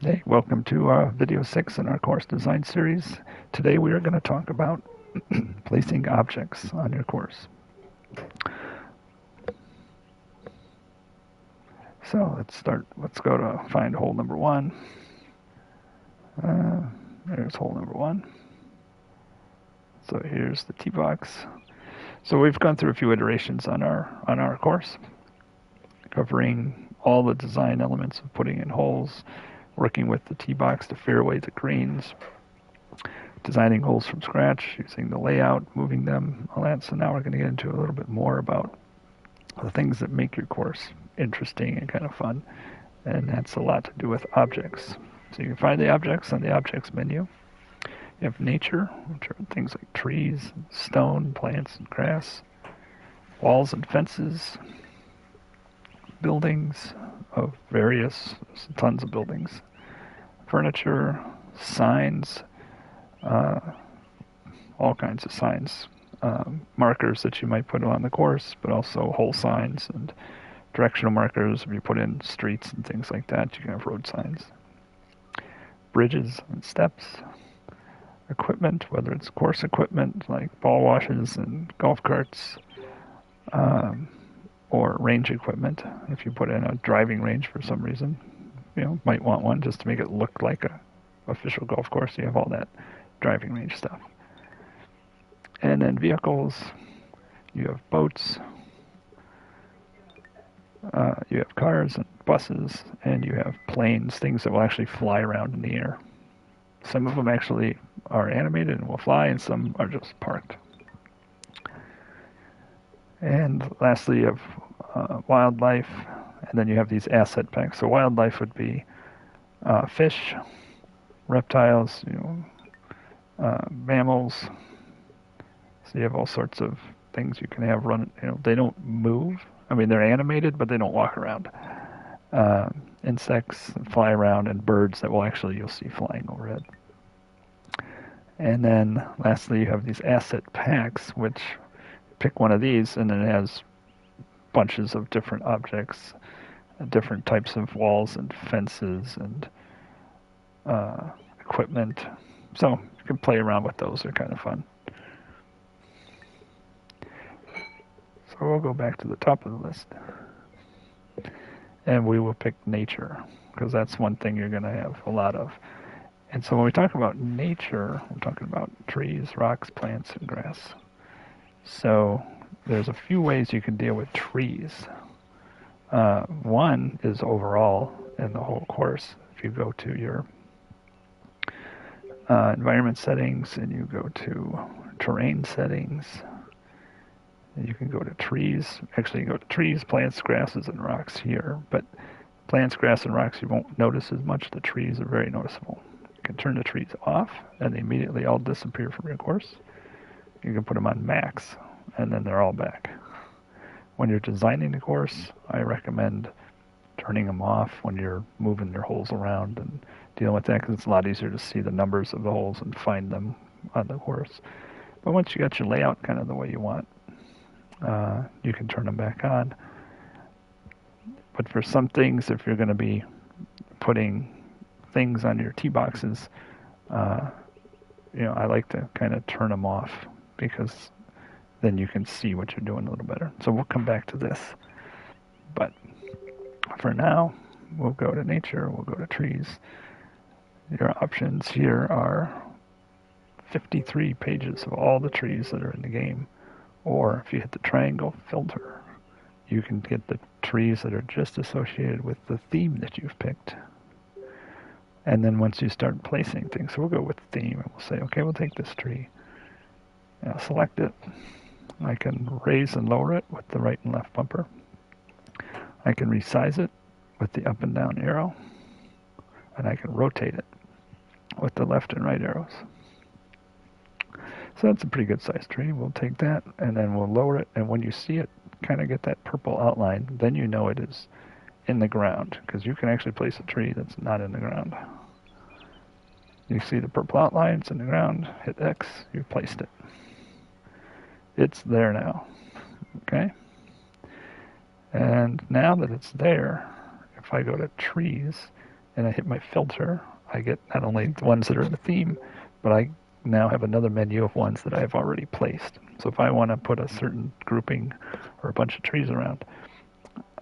Hey, welcome to video 6 in our course design series. Today we are going to talk about placing objects on your course. So let's start. Let's go to find hole number 1. There's hole number 1. So here's the tee box. So we've gone through a few iterations on our course, covering all the design elements of putting in holes, working with the tee box, the fairway, the greens, designing holes from scratch, using the layout, moving them, all that. So now we're going to get into a little bit more about the things that make your course interesting and kind of fun. And that's a lot to do with objects. So you can find the objects on the objects menu. You have nature, which are things like trees, stone, plants, and grass, walls and fences, buildings of various, tons of buildings, furniture, signs, all kinds of signs, markers that you might put on the course, but also hole signs and directional markers. If you put in streets and things like that, you can have road signs. Bridges and steps, equipment, whether it's course equipment like ball washes and golf carts, or range equipment. If you put in a driving range for some reason, might want one just to make it look like a official golf course. You have all that driving range stuff. And then vehicles, you have boats, you have cars and buses, and you have planes, things that will actually fly around in the air. Some of them actually are animated and will fly, and some are just parked. And lastly, you have wildlife, and then you have these asset packs. So wildlife would be fish, reptiles, mammals. So you have all sorts of things you can have run. They don't move. I mean, they're animated, but they don't walk around. Insects that fly around, and birds that you'll see flying overhead. And then lastly, you have these asset packs, which pick one of these, and then it has bunches of different objects, different types of walls and fences and equipment. So you can play around with those. They're kind of fun. So we'll go back to the top of the list. And we will pick nature, because that's one thing you're going to have a lot of. And so when we talk about nature, we're talking about trees, rocks, plants, and grass. So there's a few ways you can deal with trees. One is overall in the whole course. If you go to your environment settings and you go to terrain settings, you can go to trees. Actually, you go to trees, plants, grasses, and rocks here. But plants, grass, and rocks you won't notice as much. The trees are very noticeable. You can turn the trees off, and they immediately all disappear from your course. You can put them on max, and then they're all back. When you're designing the course, I recommend turning them off when you're moving your holes around and dealing with that, because it's a lot easier to see the numbers of the holes and find them on the course. But once you got your layout kind of the way you want, you can turn them back on. But for some things, if you're going to be putting things on your tee boxes, I like to kind of turn them off, because then you can see what you're doing a little better. So we'll come back to this. But for now, we'll go to nature, we'll go to trees. Your options here are 53 pages of all the trees that are in the game. Or if you hit the triangle filter, you can get the trees that are just associated with the theme that you've picked. And then once you start placing things, so we'll go with the theme, and we'll say, okay, we'll take this tree. I'll select it. I can raise and lower it with the right and left bumper. I can resize it with the up and down arrow. And I can rotate it with the left and right arrows. So that's a pretty good sized tree. We'll take that, and then we'll lower it. And when you see it kind of get that purple outline, then you know it is in the ground, because you can actually place a tree that's not in the ground. You see the purple outline, it's in the ground. Hit X, you've placed it. It's there now. Okay? And now that it's there, if I go to trees, and I hit my filter, I get not only the ones that are in the theme, but I now have another menu of ones that I've already placed. So if I want to put a certain grouping or a bunch of trees around,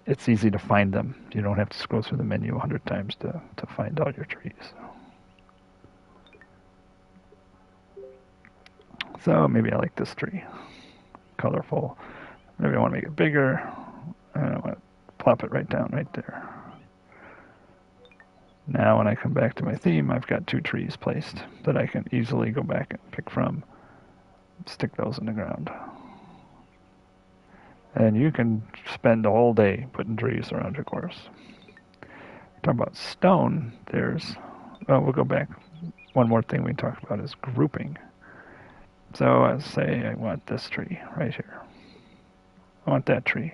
it's easy to find them. You don't have to scroll through the menu 100 times to find all your trees. So maybe I like this tree, colorful. Maybe I want to make it bigger, and I want to plop it right down right there. Now when I come back to my theme, I've got 2 trees placed that I can easily go back and pick from, stick those in the ground. And you can spend a whole day putting trees around your course. Talk about stone, we'll go back. One more thing we talked about is grouping. So I say I want this tree right here. I want that tree.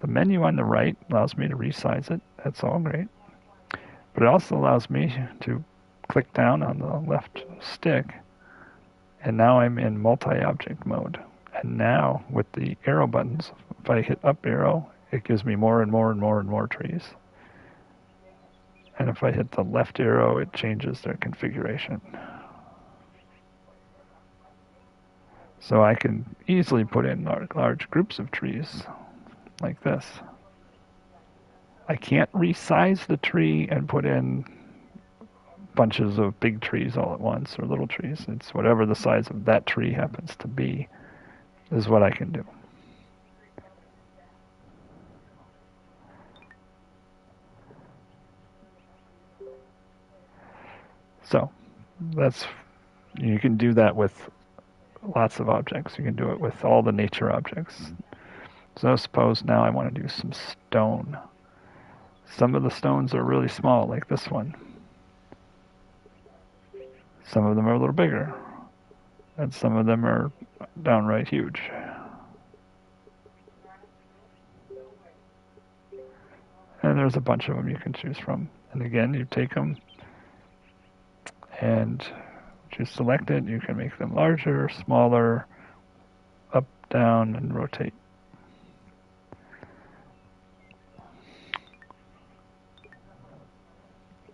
The menu on the right allows me to resize it. That's all great. But it also allows me to click down on the left stick, and now I'm in multi-object mode. And now with the arrow buttons, if I hit up arrow, it gives me more and more and more and more trees. And if I hit the left arrow, it changes their configuration. So I can easily put in large groups of trees like this. I can't resize the tree and put in bunches of big trees all at once or little trees. It's whatever the size of that tree happens to be is what I can do. So you can do that with lots of objects. You can do it with all the nature objects. So suppose now I want to do some stone. Some of the stones are really small, like this one. Some of them are a little bigger, and some of them are downright huge. And there's a bunch of them you can choose from. And again, you take them and choose selected. You can make them larger, smaller, up, down, and rotate.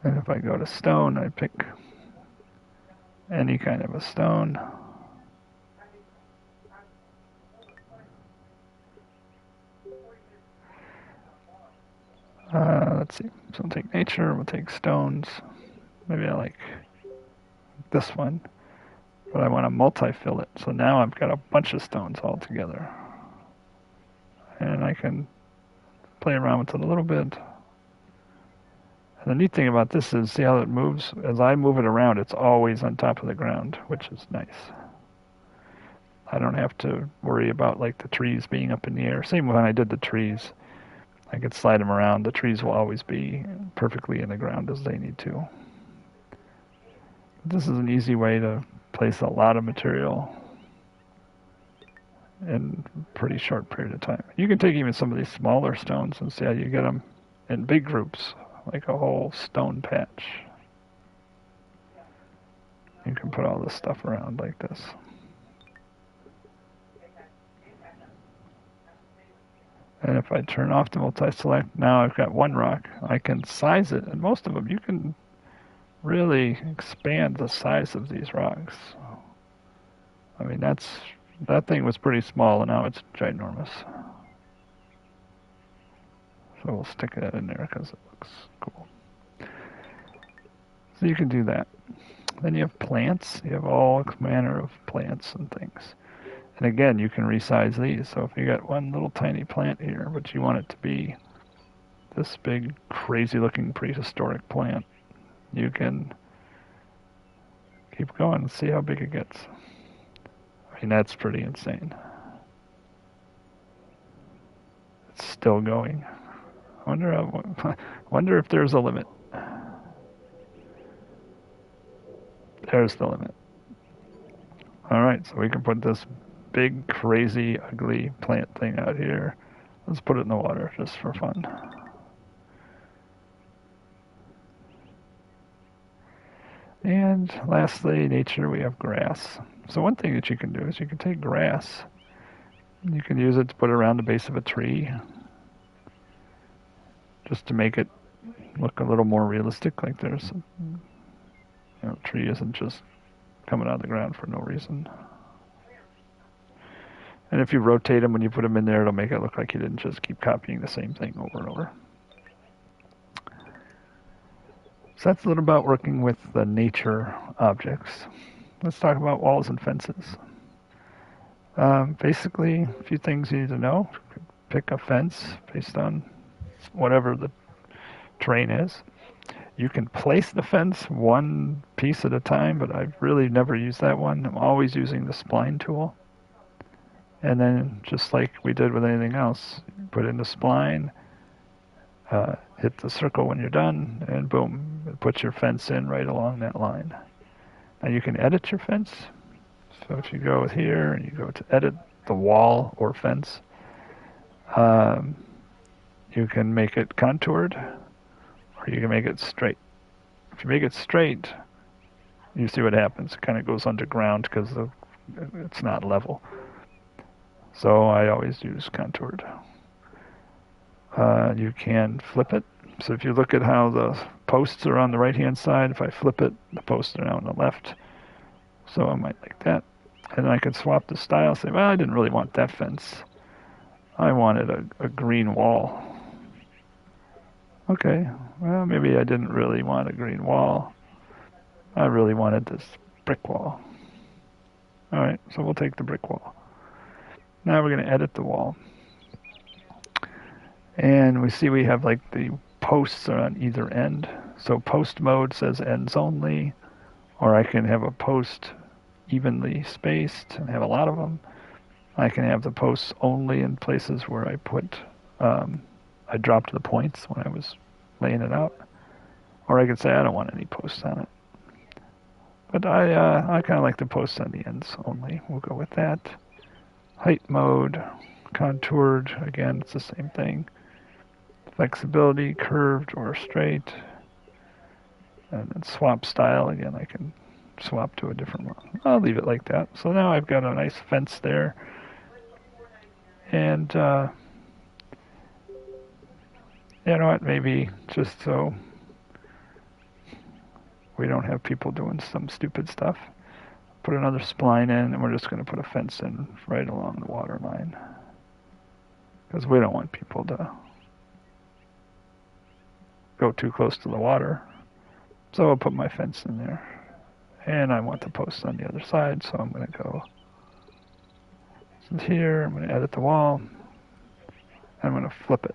And if I go to stone, I pick any kind of a stone. Let's see. So we'll take nature, we'll take stones. Maybe I like this one, but I want to multi-fill it. So now I've got a bunch of stones all together. And I can play around with it a little bit. And the neat thing about this is, see how it moves? As I move it around, it's always on top of the ground, which is nice. I don't have to worry about like the trees being up in the air. Same when I did the trees. I could slide them around. The trees will always be perfectly in the ground as they need to. This is an easy way to place a lot of material in a pretty short period of time. You can take even some of these smaller stones and see how you get them in big groups, like a whole stone patch. You can put all this stuff around like this. And if I turn off the multi-select, now I've got one rock. I can size it, and most of them, you can really expand the size of these rocks. I mean, that thing was pretty small, and now it's ginormous. So we'll stick that in there because it looks cool. So you can do that. Then you have plants. You have all manner of plants and things. And again, you can resize these. So if you got one little tiny plant here, but you want it to be this big, crazy-looking prehistoric plant, you can keep going and see how big it gets. I mean, that's pretty insane. It's still going. I wonder if there's a limit. There's the limit. All right, so we can put this big, crazy, ugly plant thing out here. Let's put it in the water just for fun. And lastly, nature, we have grass. So one thing that you can do is you can take grass, and you can use it to put around the base of a tree, just to make it look a little more realistic, like there's, tree isn't just coming out of the ground for no reason. And if you rotate them when you put them in there, it'll make it look like you didn't just keep copying the same thing over and over. So that's a little about working with the nature objects. Let's talk about walls and fences. Basically, a few things you need to know. Pick a fence based on whatever the terrain is. You can place the fence one piece at a time, but I've really never used that one. I'm always using the spline tool. And then, just like we did with anything else, put in the spline, hit the circle when you're done, and boom, it puts your fence in right along that line. Now you can edit your fence. So if you go here and you go to edit the wall or fence, you can make it contoured or you can make it straight. If you make it straight, you see what happens. It kind of goes underground because it's not level. So I always use contoured. You can flip it. So if you look at how the posts are on the right-hand side, if I flip it, the posts are now on the left. So I might like that. And then I could swap the style, say, well, I didn't really want that fence. I wanted a green wall. Okay, well, maybe I didn't really want a green wall. I really wanted this brick wall. All right, so we'll take the brick wall. Now we're going to edit the wall. And we see we have like the posts are on either end. So post mode says ends only, or I can have a post evenly spaced and have a lot of them. I can have the posts only in places where I put, I dropped the points when I was laying it out. Or I could say I don't want any posts on it. But I kind of like the posts on the ends only. We'll go with that. Height mode, contoured, again, it's the same thing. Flexibility, curved or straight. And then swap style, again, I can swap to a different one. I'll leave it like that. So now I've got a nice fence there. And, you know what, maybe just so we don't have people doing some stupid stuff, put another spline in, and we're just going to put a fence in right along the water line. Because we don't want people to go too close to the water. So I'll put my fence in there. And I want the posts on the other side, so I'm going to go here. I'm going to edit the wall. I'm going to flip it.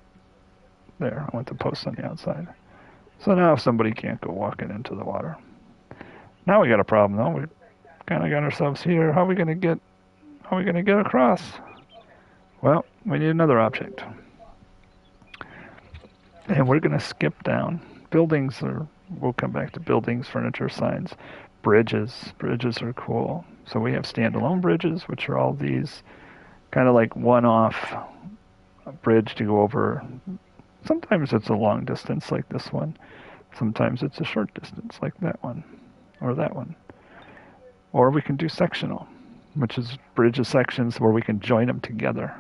There, I want the posts on the outside. So now somebody can't go walking into the water. Now we got a problem though. We kind of got ourselves here. How are we going to get across? Well, we need another object. And we're going to skip down. We'll come back to buildings, furniture, signs, bridges. Bridges are cool. So we have standalone bridges, which are all these kind of like one-off bridge to go over. Sometimes it's a long distance like this one. Sometimes it's a short distance like that one or that one. Or we can do sectional, which is bridge sections where we can join them together.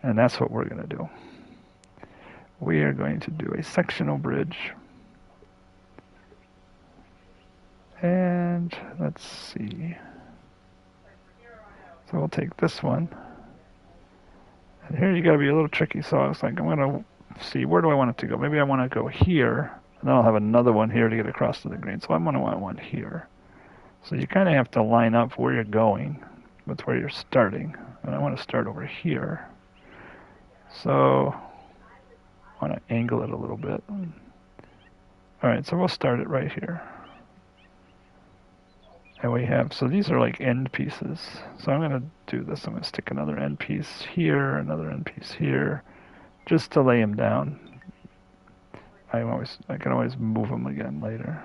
And that's what we're going to do. We are going to do a sectional bridge. And let's see. So we'll take this one. And here you got to be a little tricky. So I was like, I'm going to see, where do I want it to go? Maybe I want to go here, and then I'll have another one here to get across to the green. So I'm going to want one here. So you kind of have to line up where you're going with where you're starting. And I want to start over here. So I want to angle it a little bit. All right, so we'll start it right here. And we have, so these are like end pieces. So I'm going to do this. I'm going to stick another end piece here, another end piece here, just to lay them down. I can always move them again later.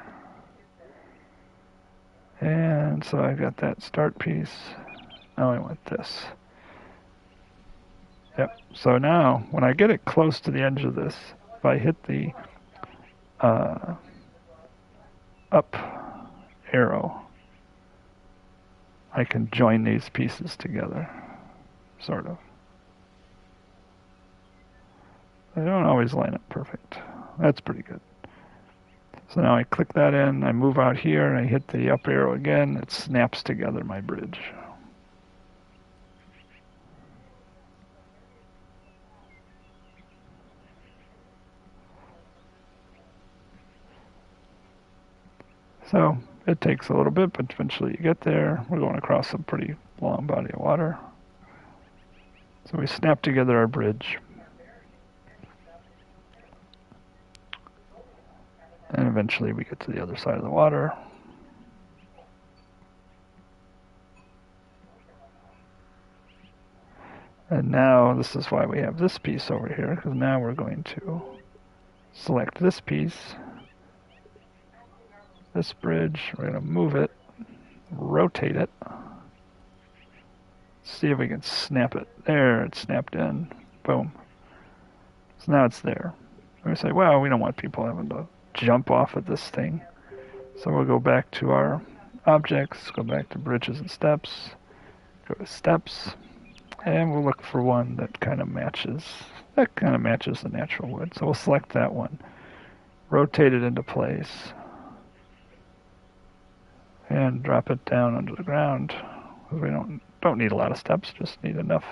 And so I've got that start piece. Now I want this. Yep. So now, when I get it close to the edge of this, if I hit the up arrow, I can join these pieces together, sort of. They don't always line up perfect. That's pretty good. So now I click that in, I move out here, and I hit the up arrow again. It snaps together my bridge. So it takes a little bit, but eventually you get there. We're going across a pretty long body of water. So we snap together our bridge. And eventually we get to the other side of the water. And now this is why we have this piece over here, because now we're going to select this piece, this bridge. We're going to move it, rotate it, see if we can snap it. There, it's snapped in. Boom. So now it's there. And we say, well, we don't want people having to jump off of this thing. So we'll go back to our objects, go back to bridges and steps, go to steps, and we'll look for one that kind of matches the natural wood. So we'll select that one, rotate it into place, and drop it down under the ground. We don't need a lot of steps, just need enough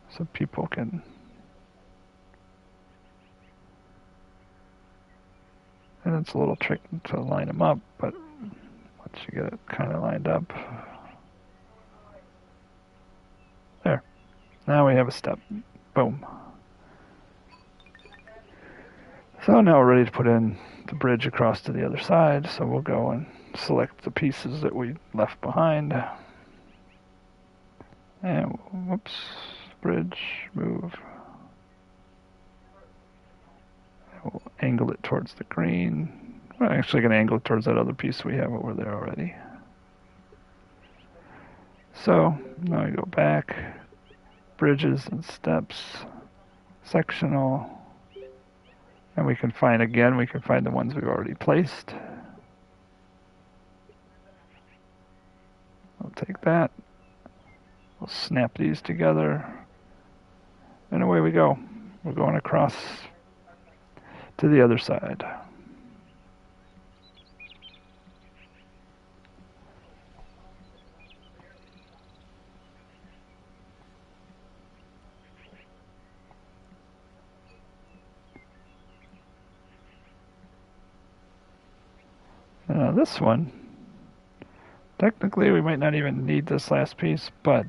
so people can and it's a little tricky to line them up, but once you get it kind of lined up, there. Now we have a step. Boom. So now we're ready to put in the bridge across to the other side. So we'll go and select the pieces that we left behind. And whoops, bridge, move. And we'll angle it towards the green. We're actually going to angle it towards that other piece we have over there already. So now we go back, bridges and steps, sectional, and we can find the ones we've already placed. We'll take that, we'll snap these together, and away we go. We're going across to the other side. This one, technically we might not even need this last piece, but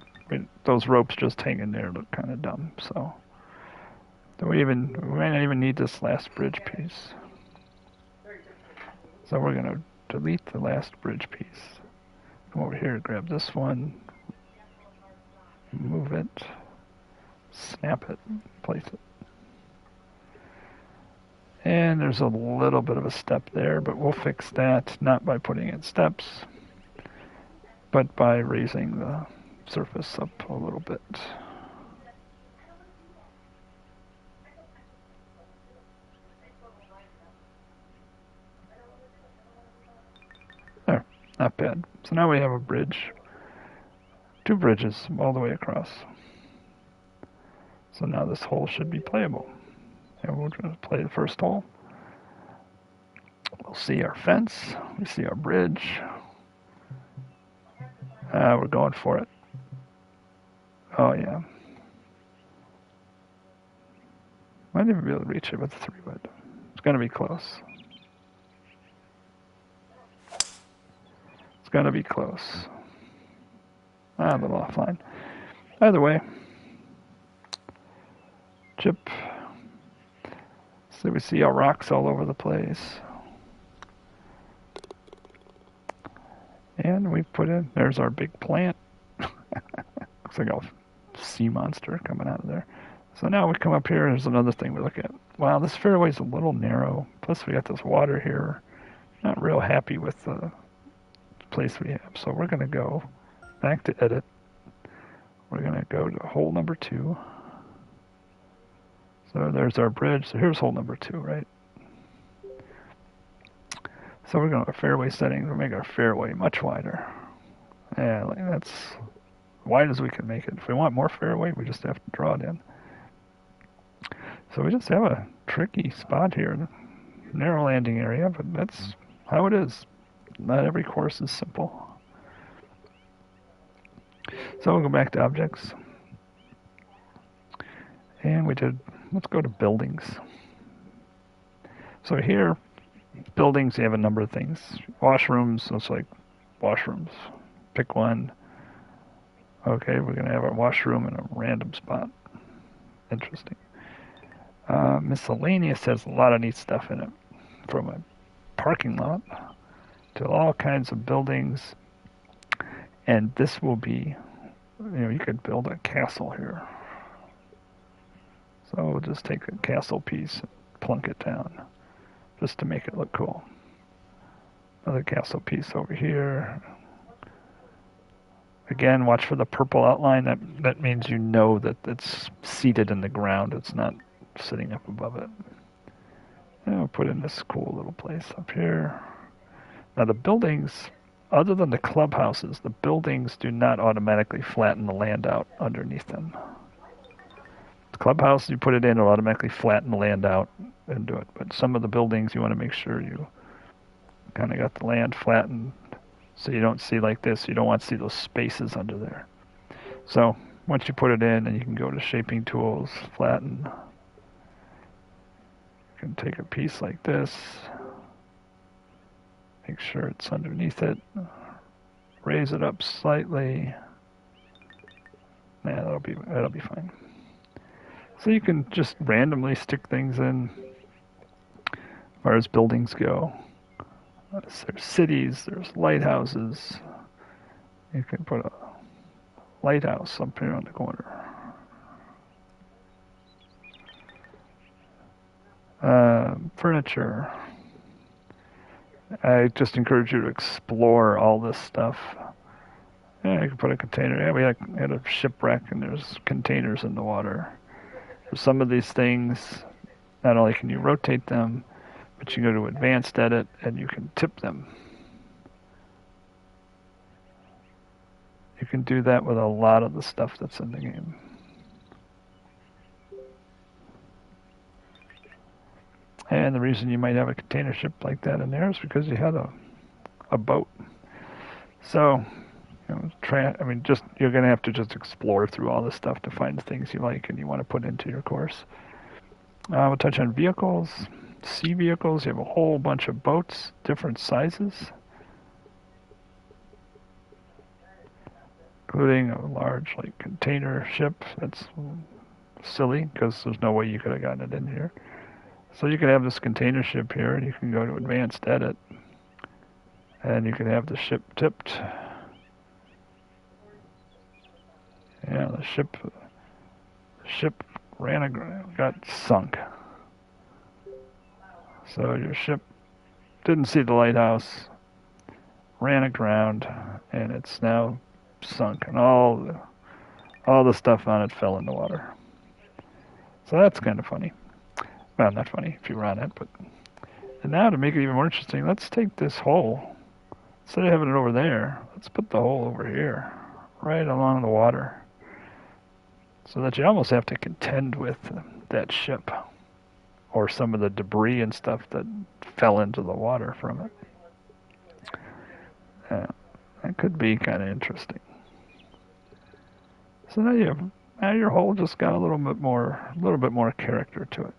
those ropes just hanging there look kind of dumb, so we might not even need this last bridge piece. So we're going to delete the last bridge piece. Come over here, grab this one, move it, snap it, place it. And there's a little bit of a step there, but we'll fix that not by putting in steps, but by raising the surface up a little bit. There, not bad. So now we have a bridge, two bridges all the way across. So now this hole should be playable. And we're going to play the first hole. We'll see our fence. We see our bridge. We're going for it. Oh, yeah. Might even be able to reach it with the 3-wood. It's going to be close. It's going to be close. A little offline. Either way. Chip. So we see our rocks all over the place. And we've put in, there's our big plant. Looks like a sea monster coming out of there. So now we come up here, there's another thing we look at. Wow, this fairway's a little narrow. Plus we got this water here. Not real happy with the place we have. So we're going to go back to edit. We're going to go to hole number 2. So there's our bridge. So here's hole number 2, right? So we're going to fairway settings. We'll make our fairway much wider. Yeah, like that's wide as we can make it. If we want more fairway, we just have to draw it in. So we just have a tricky spot here. Narrow landing area, but that's how it is. Not every course is simple. So we'll go back to objects. And let's go to buildings. So here, buildings, you have a number of things. Washrooms, looks like washrooms. Pick one. Okay, we're going to have a washroom in a random spot. Interesting. Miscellaneous has a lot of neat stuff in it. From a parking lot to all kinds of buildings. And this will be, you could build a castle here. So we'll just take a castle piece and plunk it down just to make it look cool. Another castle piece over here. Again, watch for the purple outline. That means you know that it's seated in the ground. It's not sitting up above it. And we'll put in this cool little place up here. Now the buildings, other than the clubhouses, the buildings do not automatically flatten the land out underneath them. The clubhouse, you put it in, it'll automatically flatten the land out and do it. But some of the buildings, you want to make sure you kind of got the land flattened so you don't see like this. You don't want to see those spaces under there. So once you put it in, then you can go to shaping tools, flatten. You can take a piece like this, make sure it's underneath it, raise it up slightly. Yeah, that'll be fine. So you can just randomly stick things in as far as buildings go. There's cities, there's lighthouses. You can put a lighthouse up here on the corner. Furniture. I just encourage you to explore all this stuff. Yeah, you can put a container. Yeah, we had a shipwreck and there's containers in the water. For some of these things, not only can you rotate them, but you go to advanced edit and you can tip them. You can do that with a lot of the stuff that's in the game. And the reason you might have a container ship like that in there is because you had a boat. So, you're going to have to just explore through all this stuff to find things you like and you want to put into your course. We'll touch on vehicles. Sea vehicles, you have a whole bunch of boats, different sizes, including a large container ship. That's silly because there's no way you could have gotten it in here. So you could have this container ship here and you can go to advanced edit and you can have the ship tipped. Yeah, the ship got sunk. So your ship didn't see the lighthouse, ran aground, and it's now sunk, and all the stuff on it fell in the water. So that's kind of funny. Well, not funny if you were on it, but... And now to make it even more interesting, let's take this hole. Instead of having it over there, let's put the hole over here, right along the water. So that you almost have to contend with that ship. Or some of the debris and stuff that fell into the water from it. That could be kind of interesting. So now your hole just got a little bit more character to it.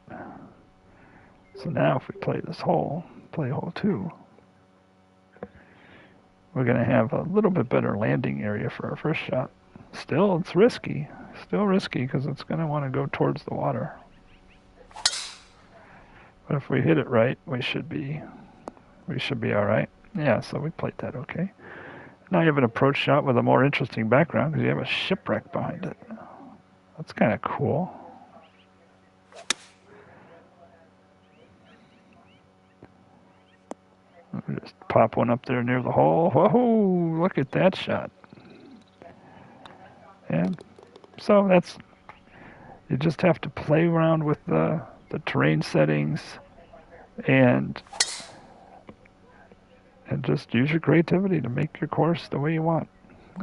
So now if we play hole 2, we're going to have a little bit better landing area for our first shot. Still, it's risky. Still risky because it's going to want to go towards the water. But if we hit it right, we should be all right. Yeah, so we played that okay. Now you have an approach shot with a more interesting background because you have a shipwreck behind it. That's kind of cool. Just pop one up there near the hole. Whoa, look at that shot. And so you just have to play around with the terrain settings and just use your creativity to make your course the way you want.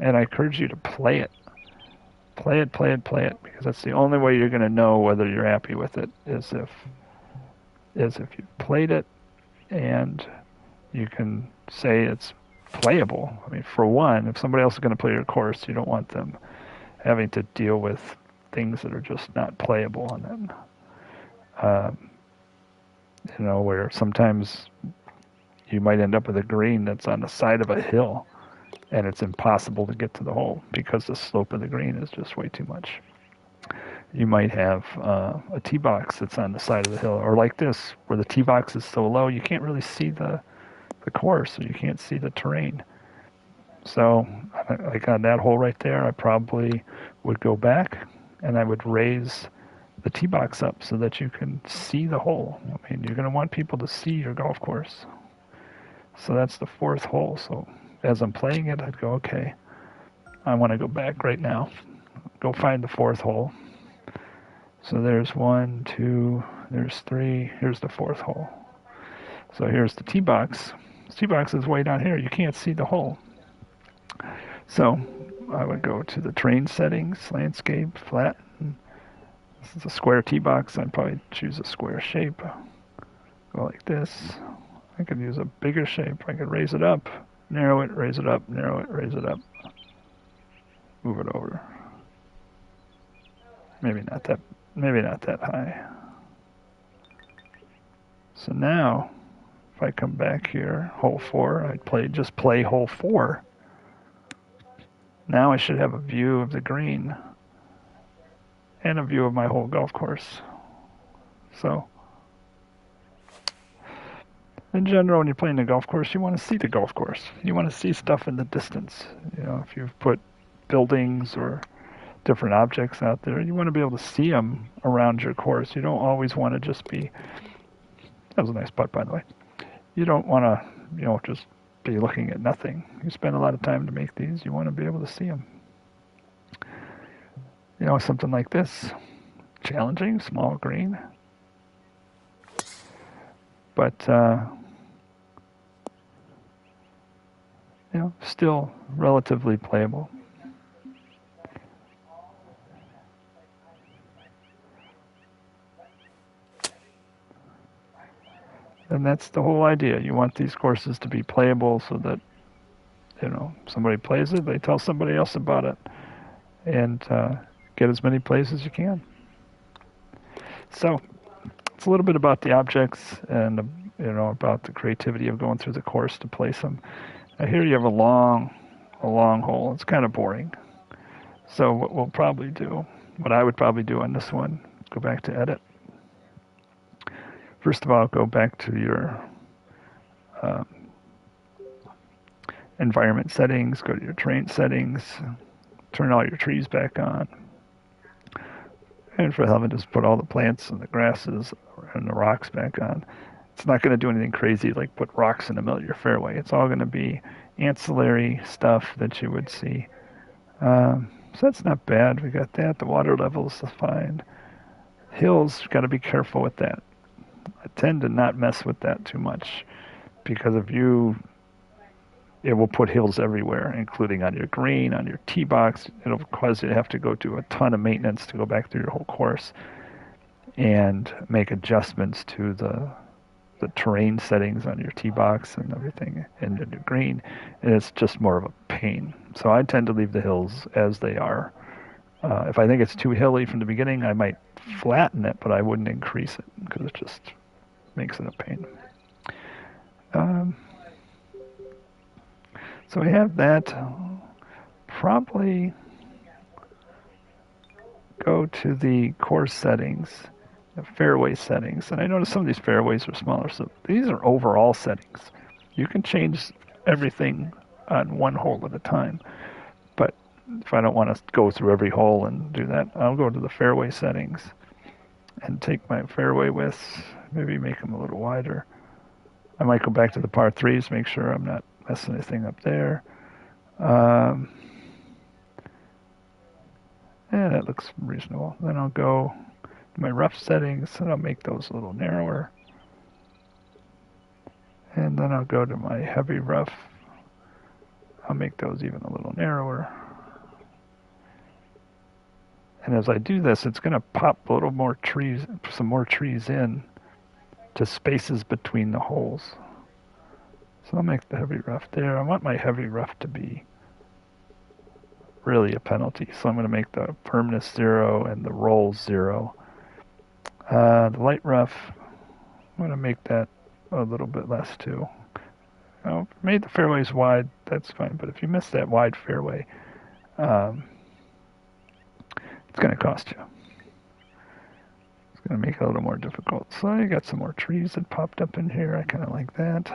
And I encourage you to play it. Play it, because that's the only way you're going to know whether you're happy with it, is if is if you've played it and you can say it's playable. I mean, for one, if somebody else is going to play your course, you don't want them having to deal with things that are just not playable. And then, where sometimes you might end up with a green that's on the side of a hill and it's impossible to get to the hole because the slope of the green is just way too much. You might have a tee box that's on the side of the hill, or like this, where the tee box is so low you can't really see the course, or you can't see the terrain. So, like on that hole right there, I probably would go back and I would raise the tee box up so that you can see the hole. I mean, you're going to want people to see your golf course. So that's the fourth hole. So as I'm playing it, I'd go, okay, I want to go back right now. Go find the fourth hole. So there's 1, 2, there's 3, here's the fourth hole. So here's the tee box. The tee box is way down here. You can't see the hole. So I would go to the terrain settings, landscape, flatten. This is a square tee box. I'd probably choose a square shape. Go like this. I could use a bigger shape. I could raise it up, narrow it, raise it up, narrow it, raise it up. Move it over. Maybe not that high. So now, if I come back here, hole 4, I'd just play hole 4. Now I should have a view of the green and a view of my whole golf course. So, in general, when you're playing the golf course, you want to see the golf course. You want to see stuff in the distance. If you've put buildings or different objects out there, you want to be able to see them around your course. You don't always want to just be... That was a nice putt, by the way. You don't want to, just be looking at nothing. You spend a lot of time to make these. You want to be able to see them. Something like this. Challenging, small green. But, still relatively playable. And that's the whole idea. You want these courses to be playable so that, somebody plays it, they tell somebody else about it, and get as many plays as you can. So it's a little bit about the objects and, about the creativity of going through the course to place them. Now here you have a long hole. It's kind of boring. So what I would probably do on this one, go back to edit. First of all, go back to your environment settings, go to your terrain settings, turn all your trees back on. And for heaven, just put all the plants and the grasses and the rocks back on. It's not going to do anything crazy like put rocks in the middle of your fairway. It's all going to be ancillary stuff that you would see. So that's not bad. We got that. The water levels are fine. Hills, got to be careful with that. I tend to not mess with that too much because it will put hills everywhere, including on your green, on your tee box. It'll cause you to have to go do a ton of maintenance to go back through your whole course and make adjustments to the terrain settings on your tee box and everything and your green, and it's just more of a pain. So I tend to leave the hills as they are. If I think it's too hilly from the beginning, I might flatten it, but I wouldn't increase it because it just makes it a pain. So we have that. Probably go to the course settings, the fairway settings. And I notice some of these fairways are smaller. So these are overall settings. You can change everything on one hole at a time. But if I don't want to go through every hole and do that, I'll go to the fairway settings and take my fairway widths, maybe make them a little wider. I might go back to the par 3s, make sure I'm not messing anything up there. Yeah, that looks reasonable. Then I'll go to my rough settings, and I'll make those a little narrower. And then I'll go to my heavy rough. I'll make those even a little narrower. And as I do this, it's going to pop a little more trees, some more trees in to spaces between the holes. So I'll make the heavy rough there. I want my heavy rough to be really a penalty. So I'm going to make the permanence 0 and the rolls 0. The light rough, I'm going to make that a little bit less too. Made the fairways wide, that's fine. But if you miss that wide fairway, it's going to cost you. It's going to make it a little more difficult. So you got some more trees that popped up in here. I kind of like that.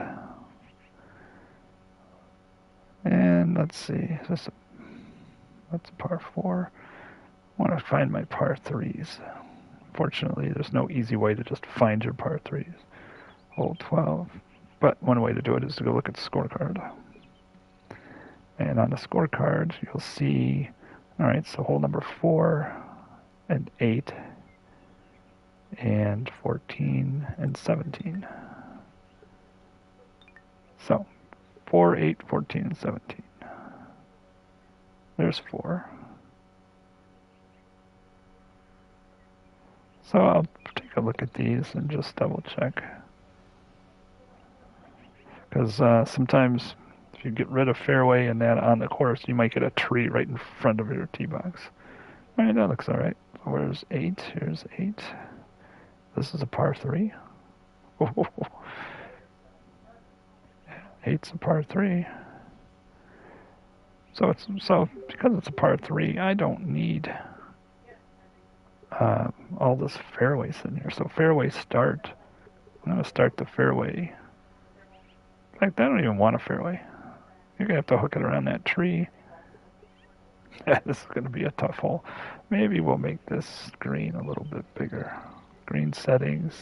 And let's see, that's a par 4. I want to find my par 3s. Fortunately, there's no easy way to just find your par 3s. Hole 12. But one way to do it is to go look at the scorecard. And on the scorecard, you'll see, all right, so hole number 4 and 8 and 14 and 17. So 4, 8, 14, and 17. There's 4. So I'll take a look at these and just double check. Because sometimes if you get rid of fairway and that on the course, you might get a tree right in front of your tee box. All right, that looks all right. Where's 8? Here's 8. This is a par 3. 8's a par 3. So because it's a par 3, I don't need all this fairways in here. So fairway start. I'm going to start the fairway. In fact, I don't even want a fairway. You're going to have to hook it around that tree. This is going to be a tough hole. Maybe we'll make this green a little bit bigger. Green settings.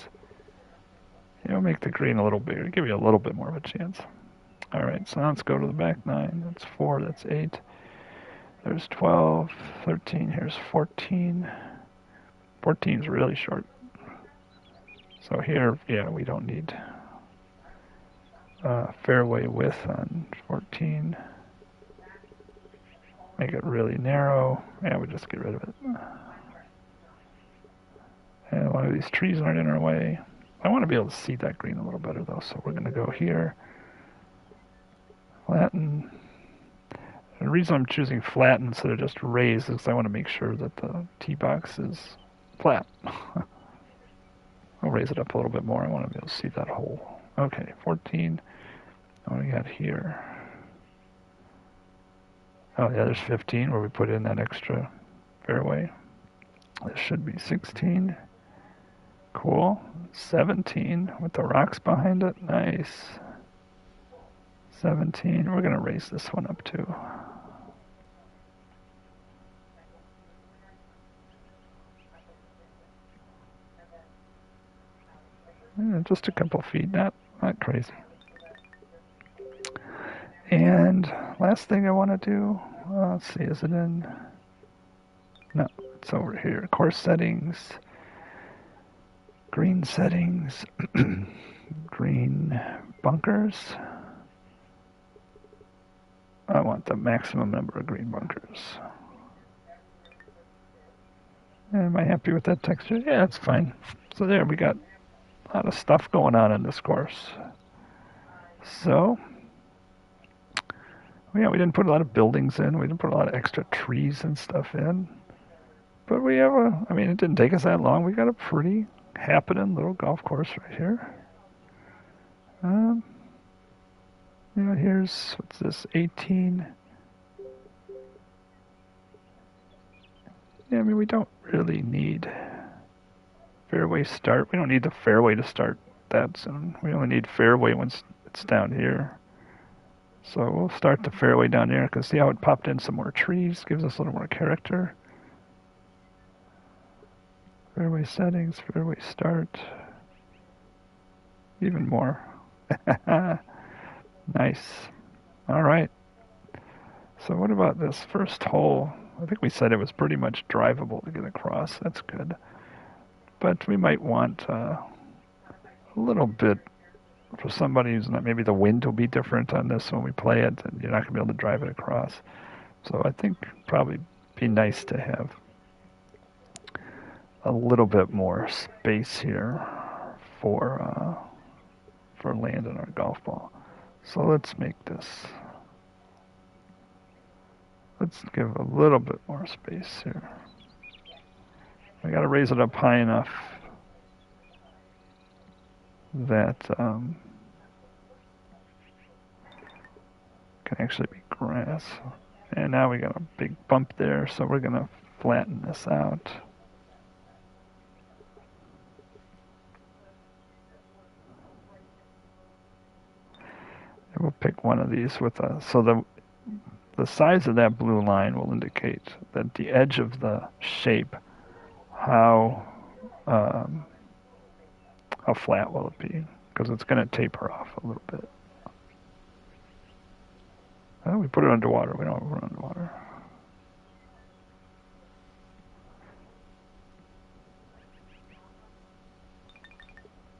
Make the green a little bigger. Give you a little bit more of a chance. All right, so now let's go to the back 9. That's 4, that's 8. There's 12, 13, here's 14. 14 is really short. So here, we don't need fairway width on 14. Make it really narrow. Yeah, we just get rid of it. And a lot of these trees aren't in our way. I want to be able to see that green a little better though, so we're going to go here. Flatten. And the reason I'm choosing flatten instead of just raise is because I want to make sure that the tee box is flat. I'll raise it up a little bit more. I want to be able to see that hole. Okay, 14. What do we got here? Oh yeah, there's 15 where we put in that extra fairway. This should be 16. Cool. 17 with the rocks behind it. Nice. 17. We're going to raise this one up too. Just a couple feet, not crazy. And last thing I want to do, let's see, is it in? No, it's over here. Course settings, green settings, green bunkers. I want the maximum number of green bunkers. Am I happy with that texture? Yeah, that's fine. So there, we got a lot of stuff going on in this course. So, yeah, we didn't put a lot of buildings in. We didn't put a lot of extra trees and stuff in. But we have it didn't take us that long. We got a pretty happening little golf course right here. Here's, what's this, 18. Yeah, we don't really need fairway start. We don't need the fairway to start that soon. We only need fairway once it's down here. So we'll start the fairway down here because see how it popped in some more trees, gives us a little more character. Fairway settings, fairway start. Even more. Nice. All right. So what about this first hole? I think we said it was pretty much drivable to get across. That's good. But we might want a little bit for somebody who's not, maybe the wind will be different on this when we play it, and you're not going to be able to drive it across. So I think probably be nice to have a little bit more space here for landing our golf ball. So let's make this. Let's give a little bit more space here. I got to raise it up high enough that can actually be grass. And now we got a big bump there, so we're going to flatten this out. And we'll pick one of these with a, so the size of that blue line will indicate that the edge of the shape, how flat will it be? Because it's going to taper off a little bit. Oh, we put it underwater. We don't put it underwater.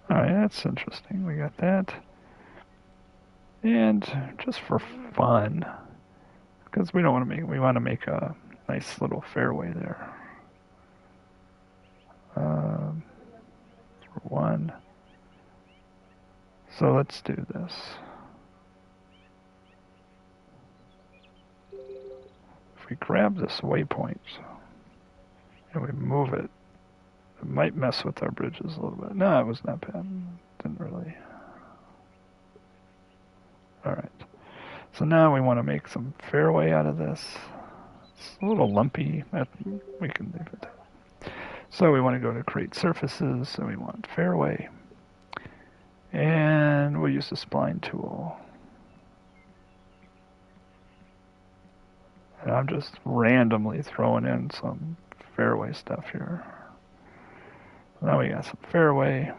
All right, that's interesting. We got that. And just for fun, because we don't want to make, we want to make a nice little fairway there. For one. So let's do this. If we grab this waypoint and we move it, it might mess with our bridges a little bit. No, it was not bad. Didn't really. All right. So now we want to make some fairway out of this. It's a little lumpy. We can leave it. So we want to go to create surfaces. So we want fairway. And we'll use the spline tool. And I'm just randomly throwing in some fairway stuff here. Now we got some fairway.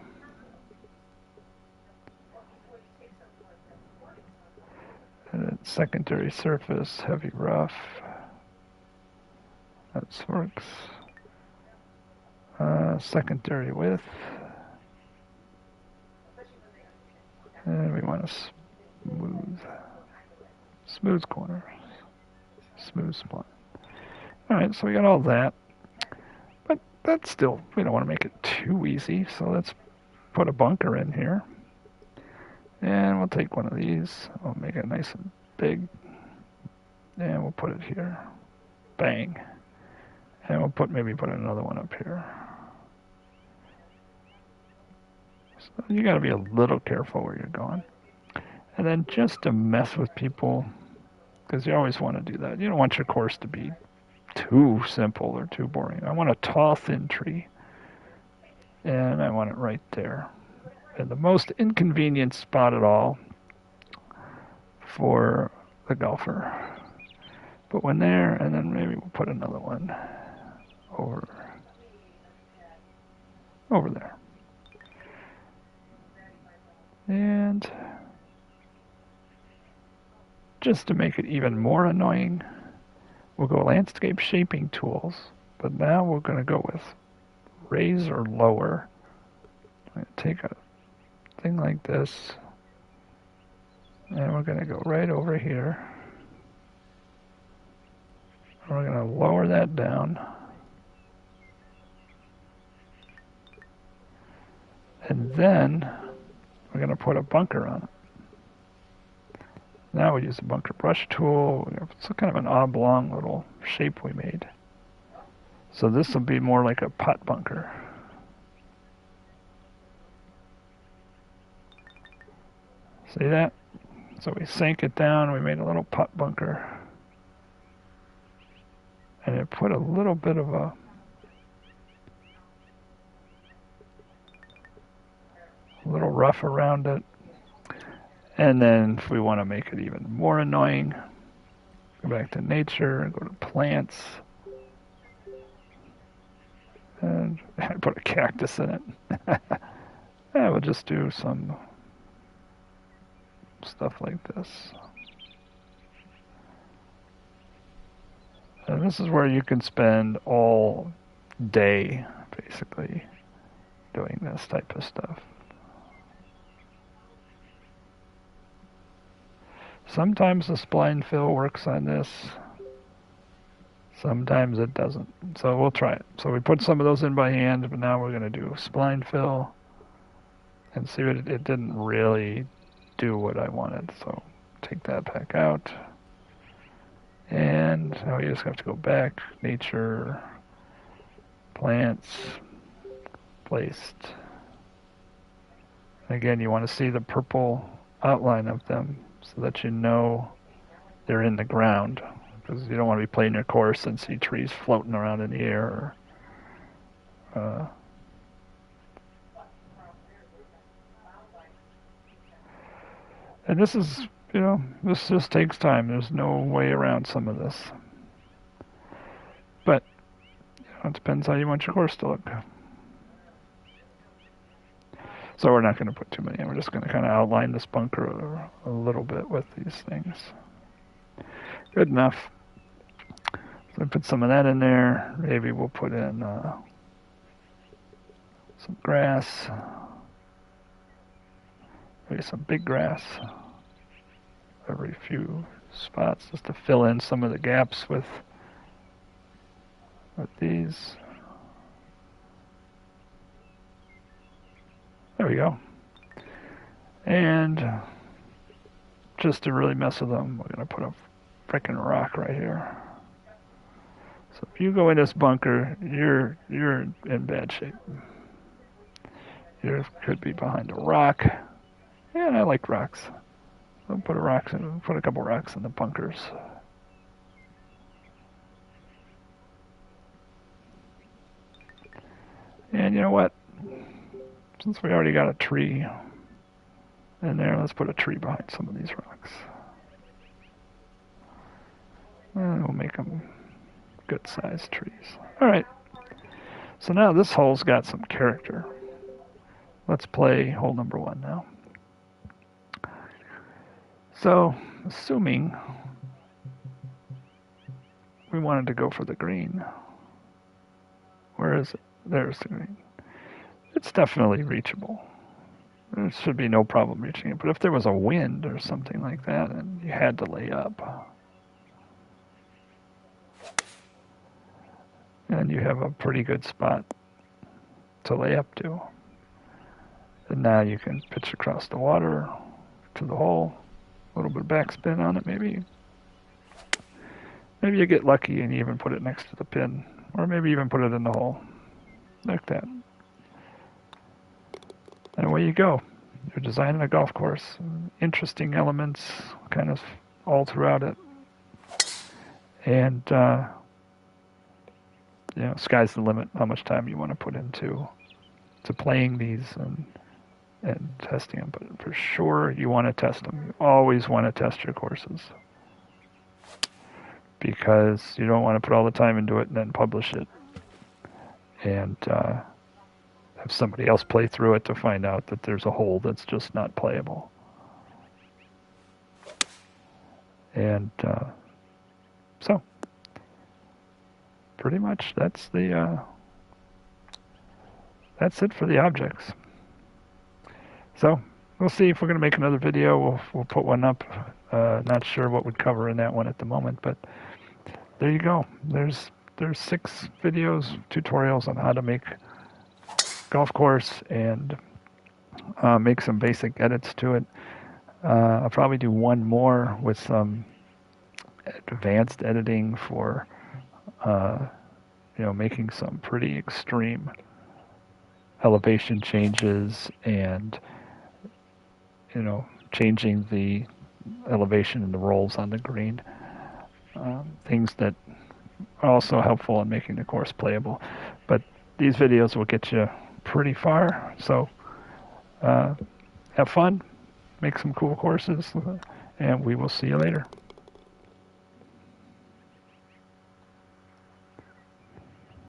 And secondary surface, heavy rough. That works. Secondary width. And we want to smooth corners. Smooth spline. Alright, so we got all that. But that's still, we don't want to make it too easy, so let's put a bunker in here. And we'll take one of these, we'll make it nice and big, and we'll put it here. Bang. And we'll maybe put another one up here. So you gotta be a little careful where you're going. And then just to mess with people, because you always want to do that. You don't want your course to be too simple or too boring. I want a tall, thin tree. And I want it right there. And the most inconvenient spot at all for the golfer. Put one there, and then maybe we'll put another one over there. And just to make it even more annoying, we'll go landscape shaping tools, but now we're going to go with raise or lower. I'm going to take a thing like this, and we're going to go right over here. We're going to lower that down. And then we're going to put a bunker on it. Now we use the bunker brush tool. It's kind of an oblong little shape we made. So this will be more like a pot bunker. See that? So we sank it down, we made a little pot bunker. And it put a little bit of a little rough around it. And then if we want to make it even more annoying, go back to nature, go to plants, and I put a cactus in it. Yeah, we'll just do some stuff like this. And this is where you can spend all day, basically, doing this type of stuff. Sometimes the spline fill works on this. Sometimes it doesn't. So we'll try it. So we put some of those in by hand, but now we're going to do spline fill. and see what it didn't really do what I wanted. So take that back out. And now you just have to go back, nature, plants, placed. Again, you want to see the purple outline of them so that you know they're in the ground, because you don't want to be playing your course and see trees floating around in the air. And this is, this just takes time. There's no way around some of this. But it depends how you want your course to look. So we're not going to put too many in. We're just going to kind of outline this bunker a little bit with these things. Good enough. So I put some of that in there. Maybe we'll put in some grass. Maybe some big grass. Every few spots just to fill in some of the gaps with these. There we go. And just to really mess with them, we're going to put a freaking rock right here. So if you go in this bunker, you're in bad shape. You could be behind a rock. And I like rocks. I'll put a couple rocks in the bunkers. And you know what? Since we already got a tree in there, let's put a tree behind some of these rocks. And we'll make them good sized trees. Alright, so now this hole's got some character. Let's play hole number 1 now. So, assuming we wanted to go for the green. Where is it? There's the green. It's definitely reachable. There should be no problem reaching it. But if there was a wind or something like that and you had to lay up, and you have a pretty good spot to lay up to. And now you can pitch across the water to the hole. A little bit of backspin on it, maybe. Maybe you get lucky and you even put it next to the pin. Or maybe even put it in the hole. Like that. And away you go. You're designing a golf course. Interesting elements kind of all throughout it. And, sky's the limit how much time you want to put into playing these and testing them. But for sure, you want to test them. You always want to test your courses. Because you don't want to put all the time into it and then publish it. And have somebody else play through it to find out that there's a hole that's just not playable. And so, pretty much that's it for the objects. So we'll see if we're going to make another video. We'll put one up. Not sure what we'd cover in that one at the moment, but there you go. There's 6 videos, tutorials on how to make golf course and make some basic edits to it. I'll probably do one more with some advanced editing for making some pretty extreme elevation changes and changing the elevation and the rolls on the green. Things that are also helpful in making the course playable. But these videos will get you pretty far. So have fun, make some cool courses, and we will see you later.